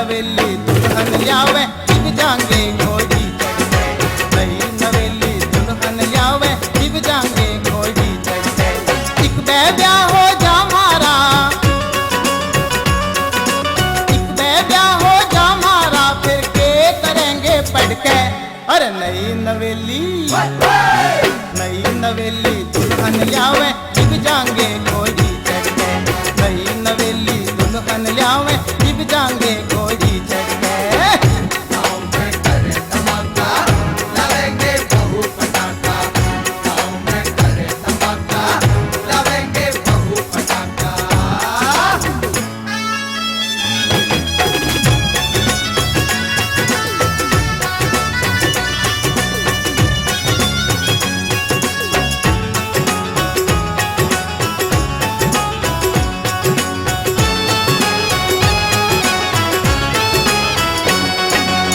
नवेली दुल्हन लावे शिव जांगे घोड़ी चढ़ गए। नई नवेली दुल्हन लावे शिव जांगे घोड़ी चढ़ गए। एक ब्याह हो जा मारा, एक ब्याह हो जा मारा, फिर के करेंगे पढ़ के। अरे नई नवेली दुल्हन लावे शिव जांगे घोड़ी चढ़ गए। नई नवेली दुल्हन लावे शिव जांगे घोड़ी चढ़ गए। गाँव में करे धमाका, लावेंगे बहू पटाखा। गाँव में करे धमाका, लावेंगे बहू पटाखा।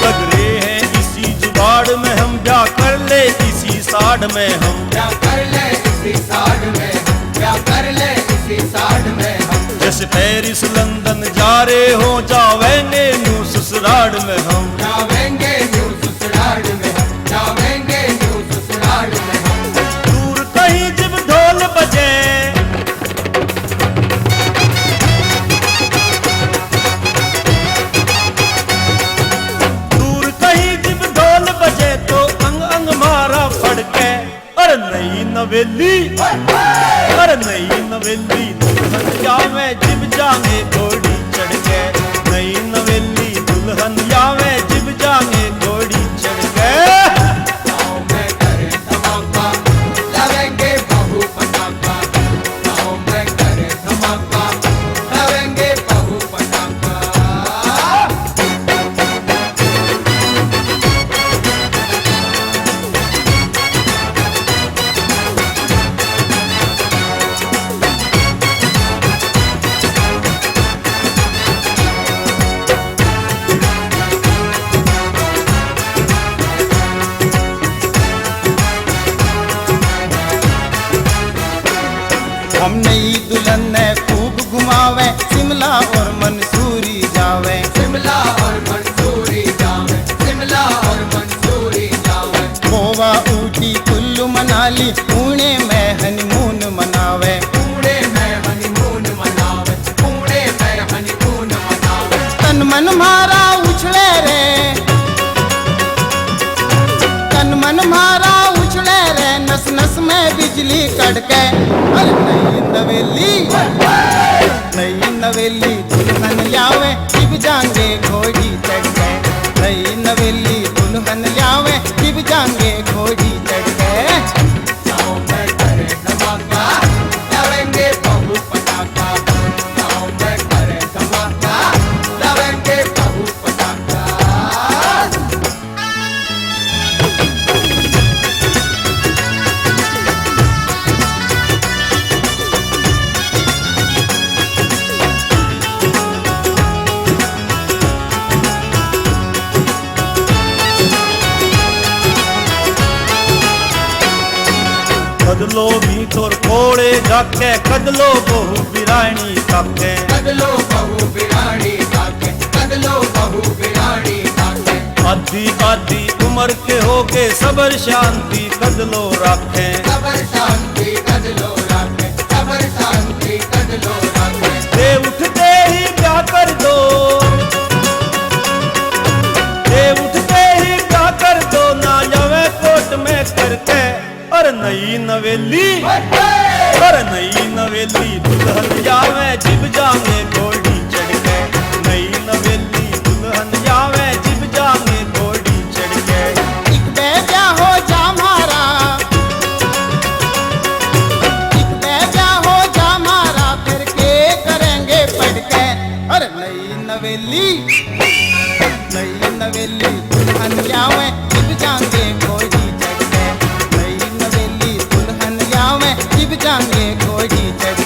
लग रहे हैं इसी जुगाड़ में हम, क्या कर ले इसी साड़ में हम। क्या कर ले इसी साड़ में हम, क्या कर ले इसी साड़ में हम। जैसे पेरिस लंदन जा रहे हो, जावेंगे न्यू ससुराल में हम। जावेंगे न्यू ससुराल में हम, जावेंगे न्यू ससुराल में हम। दूर कहीं जब ढोल बजे, दूर कहीं जब ढोल बजे तो अंग अंग मारा फड़के। अरे नई नवेली, अरे नई नवेली दुल्हन जावे जिब जांगे घोड़ी चढ़ गए। नई नवेली दुल्हन जावे जिब जांगे घोड़ी चढ़ गए। गाँव में करे धमाका, लावेंगे बहू पटाखा। गाँव में करे धमाका, लावेंगे बहू पटाखा। हम नई दुल्हन ने खूब घुमावे, शिमला और मंसूरी जावे। शिमला और मंसूरी जावे, शिमला और मंसूरी जावे। गोवा ऊटी कुल्लू मनाली पुणे में हनीमून मनावे। पुणे में हनीमून मनावे, पुणे में हनीमून मनावे। तन मन मारा उछले रे, तन मन मारा उछले रे, नस नस में बिजली कड़के। अरे नई नवेली दुल्हन लावे शिव जांगे घोड़ी चढ़ गए। नई नवेली दुल्हन लावे शिव जांगे घोड़ी चढ़ गए। गाँव में करे धमाका, लावेंगे बहू पटाखा। गाँव में करे धमाका, लावेंगे बहू पटाखा। कदलो भी तोर कोड़े जाके, कदलो बहु बिरानी काके। कदलो बहू बिरानी काके, कदलो बहू बिरानी काके। आधी आधी उम्र के होके सबर शांति कदलो राखे। सबर शांति कदलो राखे, सबर शांति कदलो राखे। दे उठते ही क्या कर दो, दे उठते ही क्या कर दो, ना जावे कोट में करके। अरे नई नवेली, अरे नई नवेली दुल्हन जावे जिब जांगे घोड़ी चढ़ गए। नई नवेली दुल्हन जावे जिब जांगे घोड़ी चढ़ गए। एक ब्याह हो जा मारा, एक ब्याह हो जा मारा, फिर के करेंगे पढ़ के। अरे नई नवेली दुल्हन लावे शिव जांगे घोड़ी चढ़ गए। नई नवेली दुल्हन लावे शिव जांगे घोड़ी चढ़